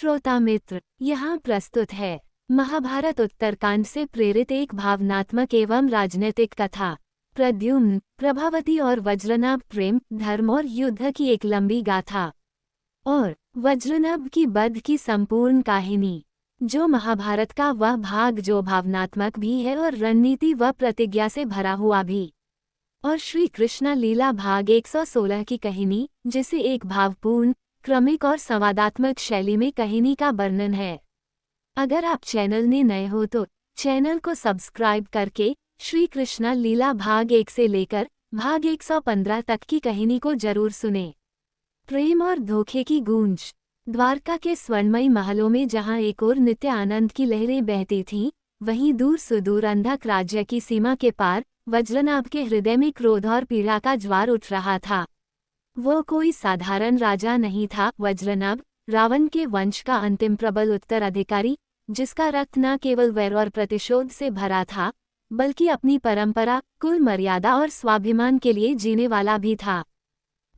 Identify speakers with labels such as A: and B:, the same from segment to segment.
A: श्रोता मित्र, यहाँ प्रस्तुत है महाभारत उत्तरकांड से प्रेरित एक भावनात्मक एवं राजनीतिक कथा। प्रद्युम्न, प्रभावती और वज्रनाभ प्रेम, धर्म और युद्ध की एक लंबी गाथा और वज्रनाभ की वध की संपूर्ण कहानी, जो महाभारत का वह भाग जो भावनात्मक भी है और रणनीति व प्रतिज्ञा से भरा हुआ भी, और श्री कृष्ण लीला भाग 116 की कहानी, जिसे एक भावपूर्ण, क्रमिक और संवादात्मक शैली में कहानी का वर्णन है। अगर आप चैनल में नए हो तो चैनल को सब्सक्राइब करके श्री कृष्ण लीला भाग 1 से लेकर भाग 115 तक की कहानी को जरूर सुने। प्रेम और धोखे की गूंज। द्वारका के स्वर्णमयी महलों में जहां एक और नित्य आनंद की लहरें बहती थीं, वहीं दूर सुदूर अंधक राज्य की सीमा के पार वज्रनाभ के हृदय में क्रोध और पीड़ा का ज्वार उठ रहा था। वो कोई साधारण राजा नहीं था। वज्रनाभ रावण के वंश का अंतिम प्रबल उत्तराधिकारी, जिसका रक्त न केवल वैर और प्रतिशोध से भरा था, बल्कि अपनी परंपरा, कुल मर्यादा और स्वाभिमान के लिए जीने वाला भी था।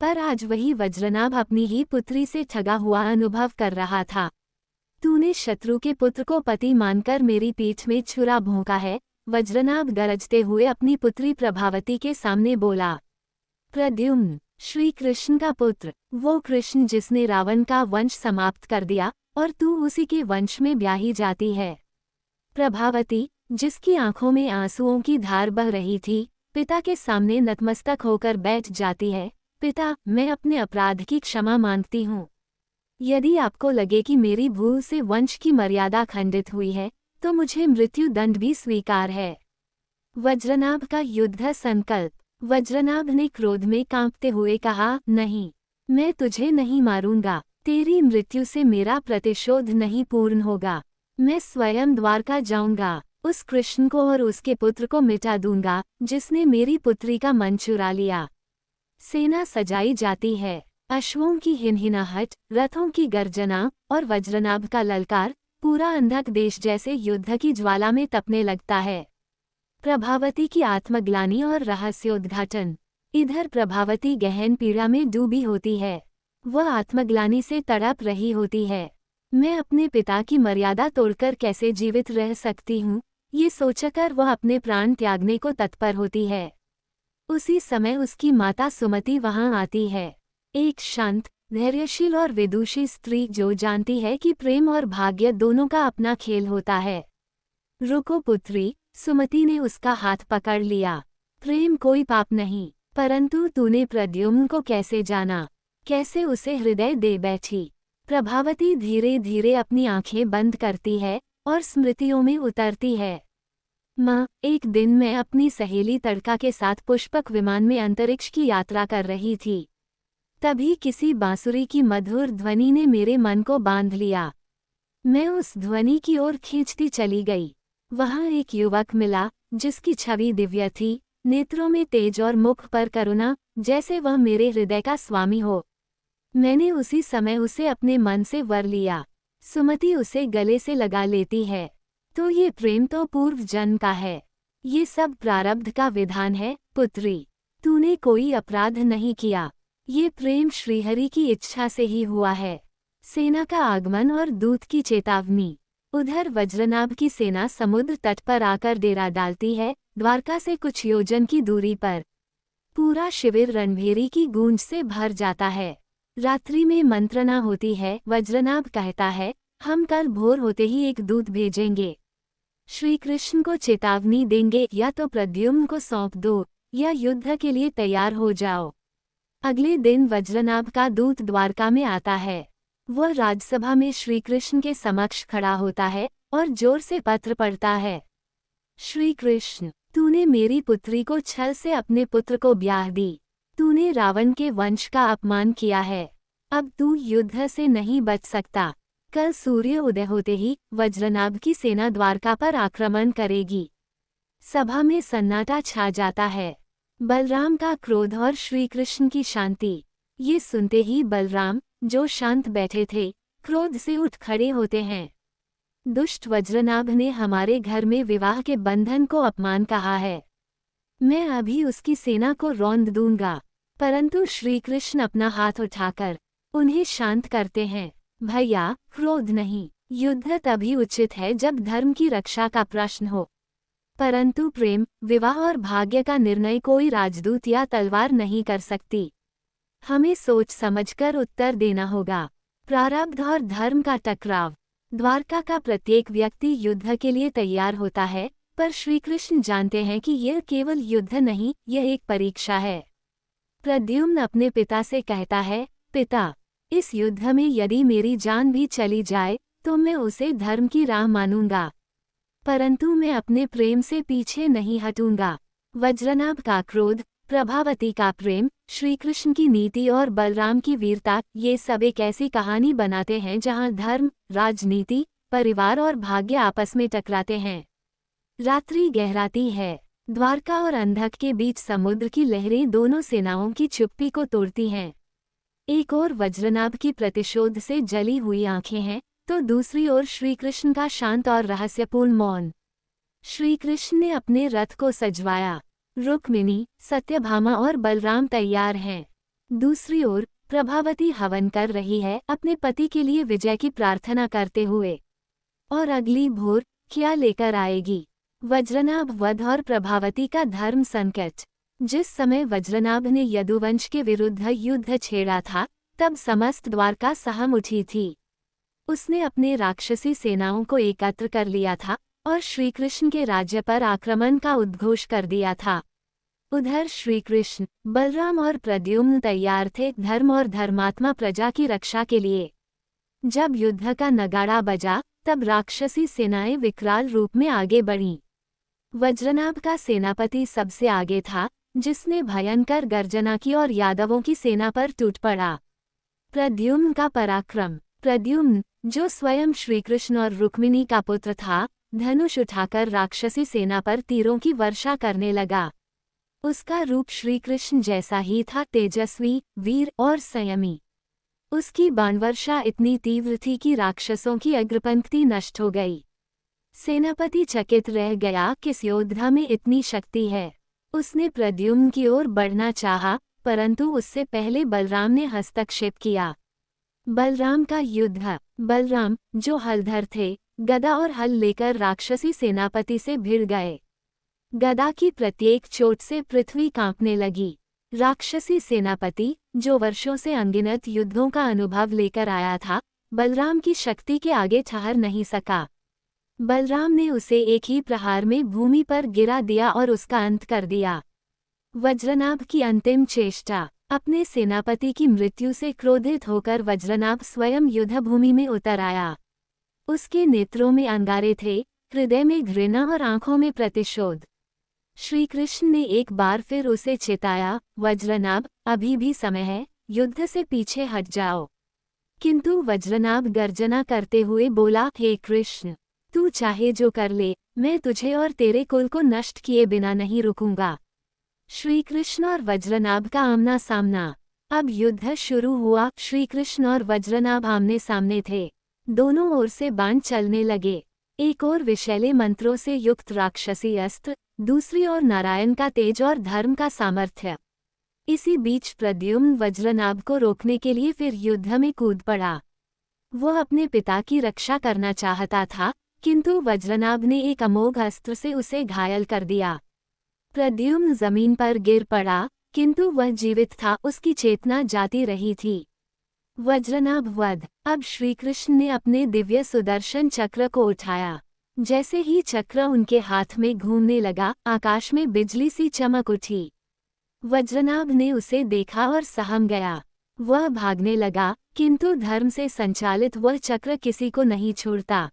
A: पर आज वही वज्रनाभ अपनी ही पुत्री से ठगा हुआ अनुभव कर रहा था। तूने शत्रु के पुत्र को पति मानकर मेरी पीठ में छुरा भोंका है, वज्रनाभ गरजते हुए अपनी पुत्री प्रभावती के सामने बोला। प्रद्युम्न, श्री कृष्ण का पुत्र, वो कृष्ण जिसने रावण का वंश समाप्त कर दिया, और तू उसी के वंश में ब्याही जाती है। प्रभावती, जिसकी आंखों में आंसुओं की धार बह रही थी, पिता के सामने नतमस्तक होकर बैठ जाती है। पिता, मैं अपने अपराध की क्षमा मांगती हूँ। यदि आपको लगे कि मेरी भूल से वंश की मर्यादा खंडित हुई है, तो मुझे मृत्यु दंड भी स्वीकार है। वज्रनाभ का युद्ध संकल्प। वज्रनाभ ने क्रोध में कांपते हुए कहा, नहीं, मैं तुझे नहीं मारूंगा। तेरी मृत्यु से मेरा प्रतिशोध नहीं पूर्ण होगा। मैं स्वयं द्वारका जाऊंगा, उस कृष्ण को और उसके पुत्र को मिटा दूंगा, जिसने मेरी पुत्री का मन चुरा लिया। सेना सजाई जाती है। अश्वों की हिनहिनाहट, रथों की गर्जना और वज्रनाभ का ललकार पूरा अंधक देश जैसे युद्ध की ज्वाला में तपने लगता है। प्रभावती की आत्मग्लानि और रहस्योद्घाटन। इधर प्रभावती गहन पीड़ा में डूबी होती है। वह आत्मग्लानि से तड़प रही होती है। मैं अपने पिता की मर्यादा तोड़कर कैसे जीवित रह सकती हूँ, ये सोचकर वह अपने प्राण त्यागने को तत्पर होती है। उसी समय उसकी माता सुमति वहां आती है, एक शांत, धैर्यशील और विदुषी स्त्री जो जानती है कि प्रेम और भाग्य दोनों का अपना खेल होता है। रुको पुत्री, सुमति ने उसका हाथ पकड़ लिया। प्रेम कोई पाप नहीं, परंतु तूने प्रद्युम्न को कैसे जाना, कैसे उसे हृदय दे बैठी। प्रभावती धीरे धीरे अपनी आंखें बंद करती है और स्मृतियों में उतरती है। माँ, एक दिन मैं अपनी सहेली तड़का के साथ पुष्पक विमान में अंतरिक्ष की यात्रा कर रही थी। तभी किसी बांसुरी की मधुर ध्वनि ने मेरे मन को बांध लिया। मैं उस ध्वनि की ओर खींचती चली गई। वहां एक युवक मिला, जिसकी छवि दिव्य थी, नेत्रों में तेज और मुख पर करुणा, जैसे वह मेरे हृदय का स्वामी हो। मैंने उसी समय उसे अपने मन से वर लिया। सुमति उसे गले से लगा लेती है। तो ये प्रेम तो पूर्व जन्म का है। ये सब प्रारब्ध का विधान है। पुत्री, तूने कोई अपराध नहीं किया। ये प्रेम श्रीहरि की इच्छा से ही हुआ है। सेना का आगमन और दूत की चेतावनी। उधर वज्रनाभ की सेना समुद्र तट पर आकर डेरा डालती है, द्वारका से कुछ योजन की दूरी पर। पूरा शिविर रणभेरी की गूंज से भर जाता है। रात्रि में मंत्रणा होती है। वज्रनाभ कहता है, हम कल भोर होते ही एक दूत भेजेंगे। श्री कृष्ण को चेतावनी देंगे, या तो प्रद्युम्न को सौंप दो, या युद्ध के लिए तैयार हो जाओ। अगले दिन वज्रनाभ का दूत द्वारका में आता है। वह राजसभा में श्री कृष्ण के समक्ष खड़ा होता है और जोर से पत्र पढ़ता है। श्री कृष्ण, तूने मेरी पुत्री को छल से अपने पुत्र को ब्याह दी। तूने रावण के वंश का अपमान किया है। अब तू युद्ध से नहीं बच सकता। कल सूर्य उदय होते ही वज्रनाभ की सेना द्वारका पर आक्रमण करेगी। सभा में सन्नाटा छा जाता है। बलराम का क्रोध और श्री कृष्ण की शांति। ये सुनते ही बलराम, जो शांत बैठे थे, क्रोध से उठ खड़े होते हैं। दुष्ट वज्रनाभ ने हमारे घर में विवाह के बंधन को अपमान कहा है। मैं अभी उसकी सेना को रौंद दूंगा। परंतु श्री कृष्ण अपना हाथ उठाकर उन्हें शांत करते हैं। भैया, क्रोध नहीं। युद्ध तभी उचित है जब धर्म की रक्षा का प्रश्न हो। परंतु प्रेम, विवाह और भाग्य का निर्णय कोई राजदूत या तलवार नहीं कर सकती। हमें सोच समझकर उत्तर देना होगा। प्रारब्ध और धर्म का टकराव। द्वारका का प्रत्येक व्यक्ति युद्ध के लिए तैयार होता है, पर श्री कृष्ण जानते हैं कि यह केवल युद्ध नहीं, यह एक परीक्षा है। प्रद्युम्न अपने पिता से कहता है, पिता, इस युद्ध में यदि मेरी जान भी चली जाए तो मैं उसे धर्म की राह मानूंगा, परंतु मैं अपने प्रेम से पीछे नहीं हटूंगा। वज्रनाभ का क्रोध, प्रभावती का प्रेम, श्री कृष्ण की नीति और बलराम की वीरता, ये सब एक ऐसी कहानी बनाते हैं जहां धर्म, राजनीति, परिवार और भाग्य आपस में टकराते हैं। रात्रि गहराती है। द्वारका और अंधक के बीच समुद्र की लहरें दोनों सेनाओं की चुप्पी को तोड़ती हैं। एक ओर वज्रनाभ की प्रतिशोध से जली हुई आंखें हैं, तो दूसरी ओर श्रीकृष्ण का शांत और रहस्यपूर्ण मौन। श्रीकृष्ण ने अपने रथ को सजवाया। रुक्मिणी, सत्यभामा और बलराम तैयार हैं। दूसरी ओर प्रभावती हवन कर रही है, अपने पति के लिए विजय की प्रार्थना करते हुए। और अगली भोर क्या लेकर आएगी? वज्रनाभ वध और प्रभावती का धर्म संकट। जिस समय वज्रनाभ ने यदुवंश के विरुद्ध युद्ध छेड़ा था, तब समस्त द्वारका सहम उठी थी। उसने अपने राक्षसी सेनाओं को एकत्र कर लिया था और श्रीकृष्ण के राज्य पर आक्रमण का उद्घोष कर दिया था। उधर श्रीकृष्ण, बलराम और प्रद्युम्न तैयार थे धर्म और धर्मात्मा प्रजा की रक्षा के लिए। जब युद्ध का नगाड़ा बजा, तब राक्षसी सेनाएं विकराल रूप में आगे बढ़ीं। वज्रनाभ का सेनापति सबसे आगे था, जिसने भयंकर गर्जना की और यादवों की सेना पर टूट पड़ा। प्रद्युम्न का पराक्रम। प्रद्युम्न, जो स्वयं श्रीकृष्ण और रुक्मिणी का पुत्र था, धनुष उठाकर राक्षसी सेना पर तीरों की वर्षा करने लगा। उसका रूप श्रीकृष्ण जैसा ही था, तेजस्वी, वीर और संयमी। उसकी बाणवर्षा इतनी तीव्र थी कि राक्षसों की अग्रपंक्ति नष्ट हो गई। सेनापति चकित रह गया, किस योद्धा में इतनी शक्ति है। उसने प्रद्युम्न की ओर बढ़ना चाहा, परंतु उससे पहले बलराम ने हस्तक्षेप किया। बलराम का युद्ध। बलराम, जो हलधर थे, गदा और हल लेकर राक्षसी सेनापति से भिड़ गए। गदा की प्रत्येक चोट से पृथ्वी कांपने लगी। राक्षसी सेनापति, जो वर्षों से अनगिनत युद्धों का अनुभव लेकर आया था, बलराम की शक्ति के आगे ठहर नहीं सका। बलराम ने उसे एक ही प्रहार में भूमि पर गिरा दिया और उसका अंत कर दिया। वज्रनाभ की अंतिम चेष्टा। अपने सेनापति की मृत्यु से क्रोधित होकर वज्रनाभ स्वयं युद्धभूमि में उतर आया। उसके नेत्रों में अंगारे थे, हृदय में घृणा और आंखों में प्रतिशोध। श्रीकृष्ण ने एक बार फिर उसे चेताया, वज्रनाभ, अभी भी समय है, युद्ध से पीछे हट जाओ। किंतु वज्रनाभ गर्जना करते हुए बोला, हे कृष्ण, तू चाहे जो कर ले, मैं तुझे और तेरे कुल को नष्ट किए बिना नहीं रुकूंगा। श्रीकृष्ण और वज्रनाभ का आमना सामना। अब युद्ध शुरू हुआ। श्रीकृष्ण और वज्रनाभ आमने सामने थे। दोनों ओर से बाण चलने लगे। एक ओर विषैले मंत्रों से युक्त राक्षसी अस्त्र, दूसरी ओर नारायण का तेज और धर्म का सामर्थ्य। इसी बीच प्रद्युम्न वज्रनाभ को रोकने के लिए फिर युद्ध में कूद पड़ा। वह अपने पिता की रक्षा करना चाहता था, किंतु वज्रनाभ ने एक अमोघ अस्त्र से उसे घायल कर दिया। प्रद्युम्न जमीन पर गिर पड़ा, किंतु वह जीवित था, उसकी चेतना जाती रही थी। वज्रनाभ वध। अब श्रीकृष्ण ने अपने दिव्य सुदर्शन चक्र को उठाया। जैसे ही चक्र उनके हाथ में घूमने लगा, आकाश में बिजली सी चमक उठी। वज्रनाभ ने उसे देखा और सहम गया। वह भागने लगा, किंतु धर्म से संचालित वह चक्र किसी को नहीं छोड़ता।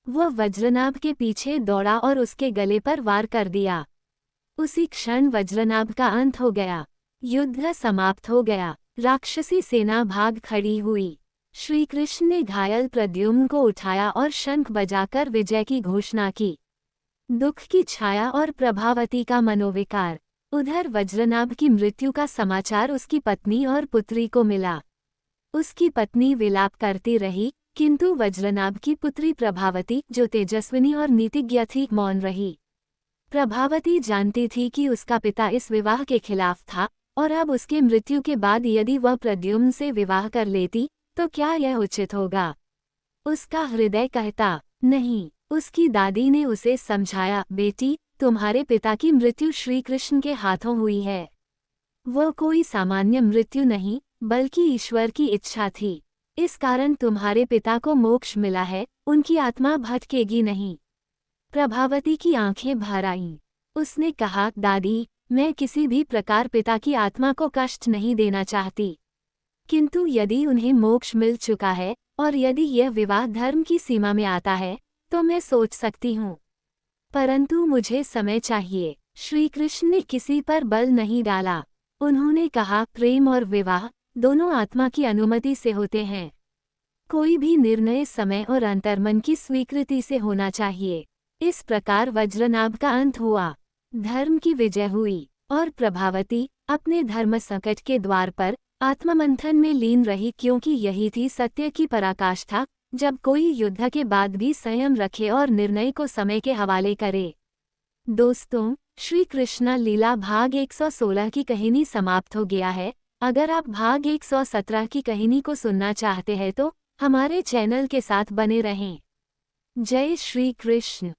A: वह वज्रनाभ के पीछे दौड़ा और उसके गले पर वार कर दिया। उसी क्षण वज्रनाभ का अंत हो गया। युद्ध समाप्त हो गया। राक्षसी सेना भाग खड़ी हुई। श्रीकृष्ण ने घायल प्रद्युम्न को उठाया और शंख बजाकर विजय की घोषणा की। दुख की छाया और प्रभावती का मनोविकार। उधर वज्रनाभ की मृत्यु का समाचार उसकी पत्नी और पुत्री को मिला। उसकी पत्नी विलाप करती रही, किंतु वज्रनाभ की पुत्री प्रभावती, जो तेजस्विनी और नीतिज्ञ थी, मौन रही। प्रभावती जानती थी कि उसका पिता इस विवाह के खिलाफ था, और अब उसके मृत्यु के बाद यदि वह प्रद्युम्न से विवाह कर लेती, तो क्या यह उचित होगा? उसका हृदय कहता, नहीं। उसकी दादी ने उसे समझाया, बेटी, तुम्हारे पिता की मृत्यु श्री कृष्ण के हाथों हुई है। वो कोई सामान्य मृत्यु नहीं, बल्कि ईश्वर की इच्छा थी। इस कारण तुम्हारे पिता को मोक्ष मिला है, उनकी आत्मा भटकेगी नहीं। प्रभावती की आंखें भर आईं। उसने कहा, दादी, मैं किसी भी प्रकार पिता की आत्मा को कष्ट नहीं देना चाहती। किंतु यदि उन्हें मोक्ष मिल चुका है और यदि यह विवाह धर्म की सीमा में आता है, तो मैं सोच सकती हूँ। परंतु मुझे समय चाहिए। श्री कृष्ण ने किसी पर बल नहीं डाला। उन्होंने कहा, प्रेम और विवाह दोनों आत्मा की अनुमति से होते हैं। कोई भी निर्णय समय और अंतर्मन की स्वीकृति से होना चाहिए। इस प्रकार वज्रनाभ का अंत हुआ। धर्म की विजय हुई और प्रभावती अपने धर्म संकट के द्वार पर आत्ममंथन में लीन रही, क्योंकि यही थी सत्य की पराकाष्ठा। जब कोई युद्ध के बाद भी संयम रखे और निर्णय को समय के हवाले करे। दोस्तों, श्री कृष्ण लीला भाग 116 की कहानी समाप्त हो गया है। अगर आप भाग 117 की कहानी को सुनना चाहते हैं तो हमारे चैनल के साथ बने रहें। जय श्री कृष्ण।